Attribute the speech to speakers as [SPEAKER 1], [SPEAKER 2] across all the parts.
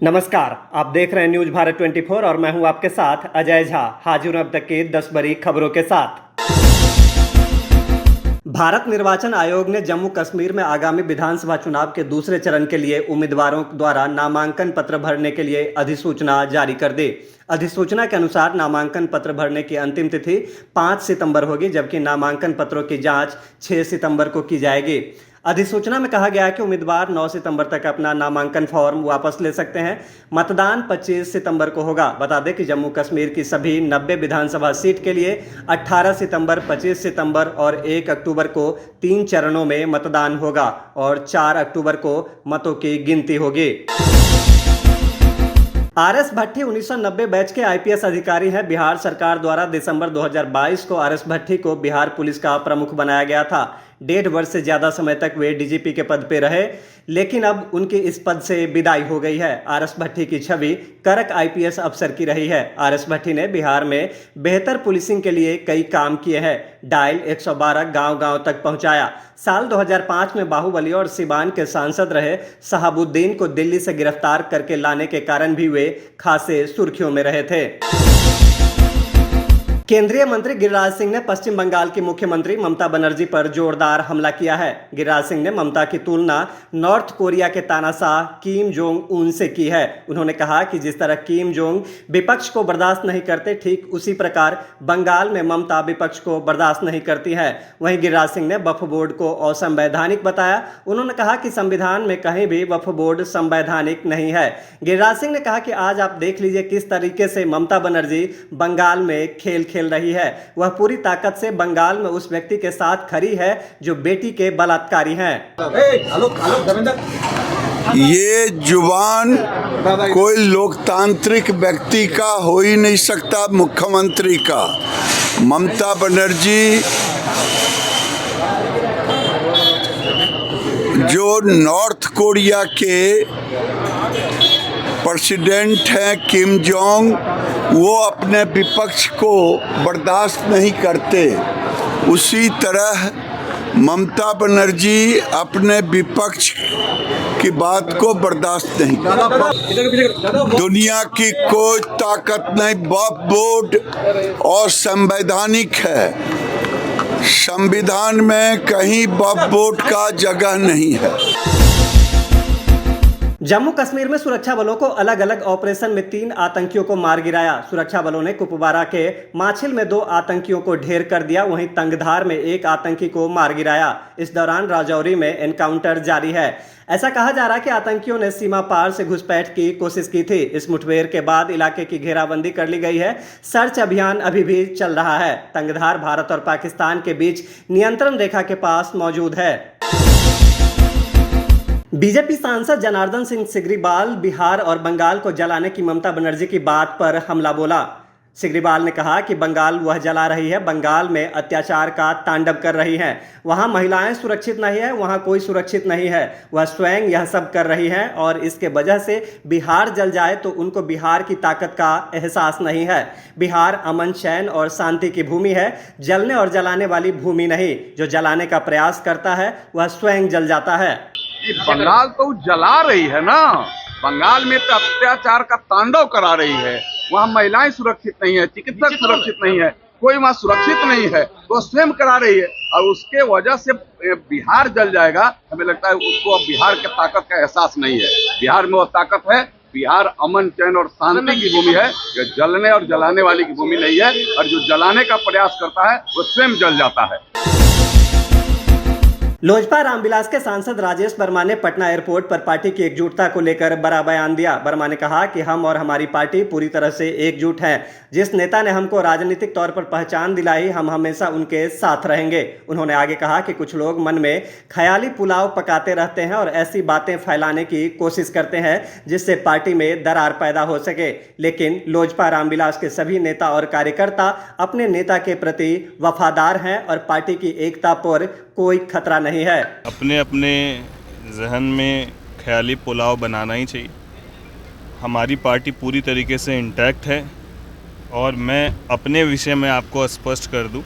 [SPEAKER 1] नमस्कार, आप देख रहे हैं न्यूज भारत 24 और मैं हूं आपके साथ अजय झा। हाजिर हूं अब तक की 10 बड़ी खबरों के साथ। भारत निर्वाचन आयोग ने जम्मू कश्मीर में आगामी विधानसभा चुनाव के दूसरे चरण के लिए उम्मीदवारों द्वारा नामांकन पत्र भरने के लिए अधिसूचना जारी कर दी। अधिसूचना के अनुसार नामांकन पत्र भरने की अंतिम तिथि 5 सितंबर होगी, जबकि नामांकन पत्रों की जांच 6 सितंबर को की जाएगी। अधिसूचना में कहा गया है कि उम्मीदवार 9 सितंबर तक अपना नामांकन फॉर्म वापस ले सकते हैं। मतदान 25 सितंबर को होगा। बता दें कि जम्मू कश्मीर की सभी 90 विधानसभा सीट के लिए 18 सितंबर, 25 सितंबर और 1 अक्टूबर को 3 चरणों में मतदान होगा और 4 अक्टूबर को मतों की गिनती होगी। आरएस भट्टी 1990 बैच के आईपीएस अधिकारी हैं। बिहार सरकार द्वारा दिसंबर 2022 को आरएस भट्टी को बिहार पुलिस का प्रमुख बनाया गया था। 1.5 वर्ष से ज्यादा समय तक वे डीजीपी के पद पे रहे, लेकिन अब उनकी इस पद से विदाई हो गई है। आरएस भट्टी की छवि कड़क आईपीएस अफसर की रही है। आरएस भट्टी ने बिहार में बेहतर पुलिसिंग के लिए कई काम किए हैं। डायल 112 गांव-गांव तक पहुंचाया। साल 2005 में बाहुबली और सिवान के सांसद रहे शहाबुद्दीन को दिल्ली से गिरफ्तार करके लाने के कारण भी वे खासे सुर्खियों में रहे थे। केंद्रीय मंत्री गिरिराज सिंह ने पश्चिम बंगाल की मुख्यमंत्री ममता बनर्जी पर जोरदार हमला किया है। गिरिराज सिंह ने ममता की तुलना नॉर्थ कोरिया के तानाशाह किम जोंग उन से की है। उन्होंने कहा कि जिस तरह किम जोंग विपक्ष को बर्दाश्त नहीं करते, ठीक उसी प्रकार बंगाल में ममता विपक्ष को बर्दाश्त नहीं करती है। वहीं गिरिराज सिंह ने वक्फ बोर्ड को असंवैधानिक बताया। उन्होंने कहा कि संविधान में कहीं भी वक्फ बोर्ड संवैधानिक नहीं है। गिरिराज सिंह ने कहा कि आज आप देख लीजिए किस तरीके से ममता बनर्जी बंगाल में खेल रही है। वह पूरी ताकत से बंगाल में उस व्यक्ति के साथ खड़ी है जो बेटी के बलात्कारी हैं।
[SPEAKER 2] ये जुबान कोई लोकतांत्रिक व्यक्ति का हो ही नहीं सकता, मुख्यमंत्री का। ममता बनर्जी जो नॉर्थ कोरिया के प्रेसिडेंट हैं किम जोंग, वो अपने विपक्ष को बर्दाश्त नहीं करते। उसी तरह ममता बनर्जी अपने विपक्ष की बात को बर्दाश्त नहीं करती। दुनिया की कोई ताकत नहीं, वक्फ बोर्ड और संवैधानिक है। संविधान में कहीं वक्फ बोर्ड का जगह नहीं है।
[SPEAKER 1] जम्मू कश्मीर में सुरक्षा बलों को अलग अलग ऑपरेशन में 3 आतंकियों को मार गिराया। सुरक्षा बलों ने कुपवारा के माछिल में 2 आतंकियों को ढेर कर दिया। वहीं तंगधार में 1 आतंकी को मार गिराया। इस दौरान राजौरी में एनकाउंटर जारी है। ऐसा कहा जा रहा है कि आतंकियों ने सीमा पार से घुसपैठ की कोशिश की थी। इस मुठभेड़ के बाद इलाके की घेराबंदी कर ली गई है। सर्च अभियान अभी भी चल रहा है। तंगधार भारत और पाकिस्तान के बीच नियंत्रण रेखा के पास मौजूद है। बीजेपी सांसद जनार्दन सिंह सिग्रीवाल बिहार और बंगाल को जलाने की ममता बनर्जी की बात पर हमला बोला। सिग्रीवाल ने कहा कि बंगाल वह जला रही है, बंगाल में अत्याचार का तांडव कर रही हैं। वहां महिलाएं सुरक्षित नहीं है, वहां कोई सुरक्षित नहीं है। वह स्वयं यह सब कर रही हैं और इसके वजह से बिहार जल जाए तो उनको बिहार की ताकत का एहसास नहीं है। बिहार अमन, चैन और शांति की भूमि है, जलने और जलाने वाली भूमि नहीं। जो जलाने का प्रयास करता है वह स्वयं जल जाता है।
[SPEAKER 3] बंगाल तो जला रही है ना, बंगाल में तो अत्याचार का तांडव करा रही है। वहाँ महिलाएं सुरक्षित नहीं है, चिकित्सक सुरक्षित नहीं है, कोई वहाँ सुरक्षित नहीं है, तो स्वयं करा रही है और उसके वजह से बिहार जल जाएगा। हमें लगता है उसको अब बिहार के ताकत का एहसास नहीं है। बिहार में वो ताकत है। बिहार अमन, चैन और शांति की भूमि है, जो जलने और जलाने वाली की भूमि नहीं है। और जो जलाने का प्रयास करता है वो स्वयं जल जाता है।
[SPEAKER 1] लोजपा रामविलास के सांसद राजेश वर्मा ने पटना एयरपोर्ट पर पार्टी की एकजुटता को लेकर बड़ा बयान दिया। वर्मा ने कहा कि हम और हमारी पार्टी पूरी तरह से एकजुट हैं। जिस नेता ने हमको राजनीतिक तौर पर पहचान दिलाई, हम हमेशा उनके साथ रहेंगे। उन्होंने आगे कहा कि कुछ लोग मन में ख्याली पुलाव पकाते रहते हैं और ऐसी बातें फैलाने की कोशिश करते हैं जिससे पार्टी में दरार पैदा हो सके, लेकिन लोजपा रामविलास के सभी नेता और कार्यकर्ता अपने नेता के प्रति वफादार हैं और पार्टी की एकता पर कोई खतरा नहीं है।
[SPEAKER 4] अपने अपने जहन में ख्याली पुलाव बनाना ही चाहिए। हमारी पार्टी पूरी तरीके से इंटैक्ट है और मैं अपने विषय में आपको स्पष्ट कर दूं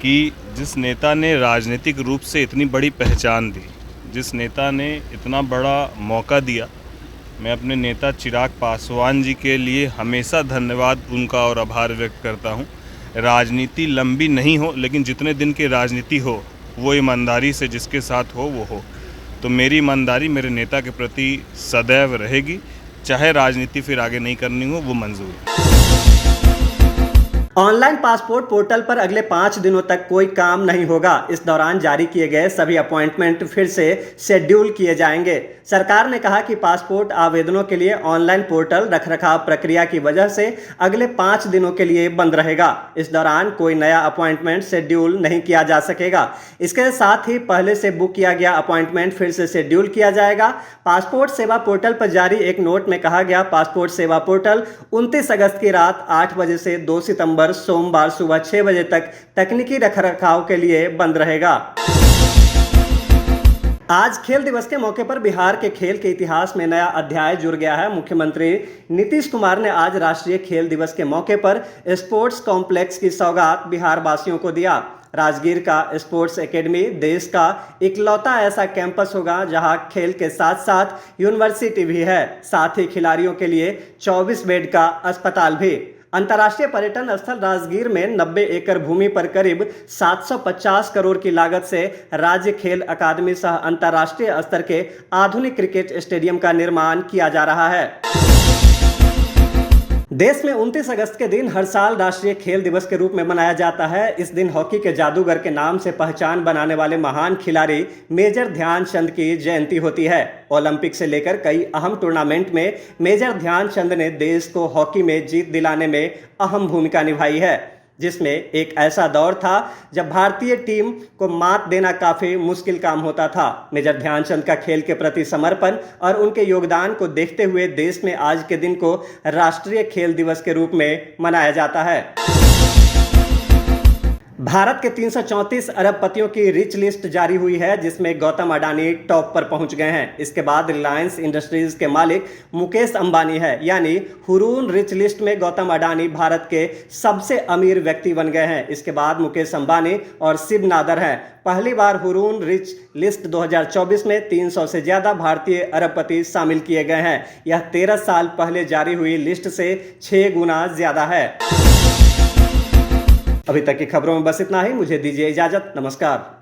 [SPEAKER 4] कि जिस नेता ने राजनीतिक रूप से इतनी बड़ी पहचान दी, जिस नेता ने इतना बड़ा मौका दिया मैं अपने नेता चिराग पासवान जी के लिए हमेशा धन्यवाद उनका और आभार व्यक्त करता हूं। राजनीति लंबी नहीं हो, लेकिन जितने दिन की राजनीति हो वो ईमानदारी से जिसके साथ हो वो हो। तो मेरी ईमानदारी मेरे नेता के प्रति सदैव रहेगी, चाहे राजनीति फिर आगे नहीं करनी हो, वो मंजूर है।
[SPEAKER 1] ऑनलाइन पासपोर्ट पोर्टल पर अगले 5 दिनों तक कोई काम नहीं होगा। इस दौरान जारी किए गए सभी अपॉइंटमेंट फिर से शेड्यूल किए जाएंगे। सरकार ने कहा कि पासपोर्ट आवेदनों के लिए ऑनलाइन पोर्टल रखरखाव प्रक्रिया की वजह से अगले 5 दिनों के लिए बंद रहेगा। इस दौरान कोई नया अपॉइंटमेंट शेड्यूल नहीं किया जा सकेगा। इसके साथ ही पहले से बुक किया गया अपॉइंटमेंट फिर से शेड्यूल किया जाएगा। पासपोर्ट सेवा पोर्टल पर जारी एक नोट में कहा गया, पासपोर्ट सेवा पोर्टल 29 अगस्त की रात 8 बजे से 2 सितंबर सोमवार सुबह 6 बजे तक तकनीकी रखरखाव के लिए बंद रहेगा। आज खेल दिवस के मौके पर बिहार के खेल के इतिहास में नया अध्याय जुड़ गया है। मुख्यमंत्री नीतीश कुमार ने आज राष्ट्रीय खेल दिवस के मौके पर स्पोर्ट्स कॉम्प्लेक्स की सौगात बिहार वासियों को दिया। राजगीर का स्पोर्ट्स एकेडमी देश का इकलौता ऐसा कैंपस होगा जहां खेल के साथ साथ यूनिवर्सिटी भी है, साथ ही खिलाड़ियों के लिए 24 बेड का अस्पताल भी। अंतर्राष्ट्रीय पर्यटन स्थल राजगीर में 90 एकड़ भूमि पर करीब 750 करोड़ की लागत से राज्य खेल अकादमी सह अंतर्राष्ट्रीय स्तर के आधुनिक क्रिकेट स्टेडियम का निर्माण किया जा रहा है। देश में 29 अगस्त के दिन हर साल राष्ट्रीय खेल दिवस के रूप में मनाया जाता है। इस दिन हॉकी के जादूगर के नाम से पहचान बनाने वाले महान खिलाड़ी मेजर ध्यानचंद की जयंती होती है। ओलंपिक से लेकर कई अहम टूर्नामेंट में मेजर ध्यानचंद ने देश को हॉकी में जीत दिलाने में अहम भूमिका निभाई है, जिसमें एक ऐसा दौर था जब भारतीय टीम को मात देना काफी मुश्किल काम होता था। मेजर ध्यानचंद का खेल के प्रति समर्पण और उनके योगदान को देखते हुए देश में आज के दिन को राष्ट्रीय खेल दिवस के रूप में मनाया जाता है। भारत के 334 अरबपतियों की रिच लिस्ट जारी हुई है, जिसमें गौतम अडानी टॉप पर पहुंच गए हैं। इसके बाद रिलायंस इंडस्ट्रीज के मालिक मुकेश अंबानी है, यानी हुरून रिच लिस्ट में गौतम अडानी भारत के सबसे अमीर व्यक्ति बन गए हैं। इसके बाद मुकेश अंबानी और शिव नादर हैं। पहली बार हुरून रिच लिस्ट 2024 में 300 से ज्यादा भारतीय अरबपति शामिल किए गए हैं। यह 13 साल पहले जारी हुई लिस्ट से 6 गुना ज्यादा है। अभी तक की खबरों में बस इतना ही। मुझे दीजिए इजाजत। नमस्कार।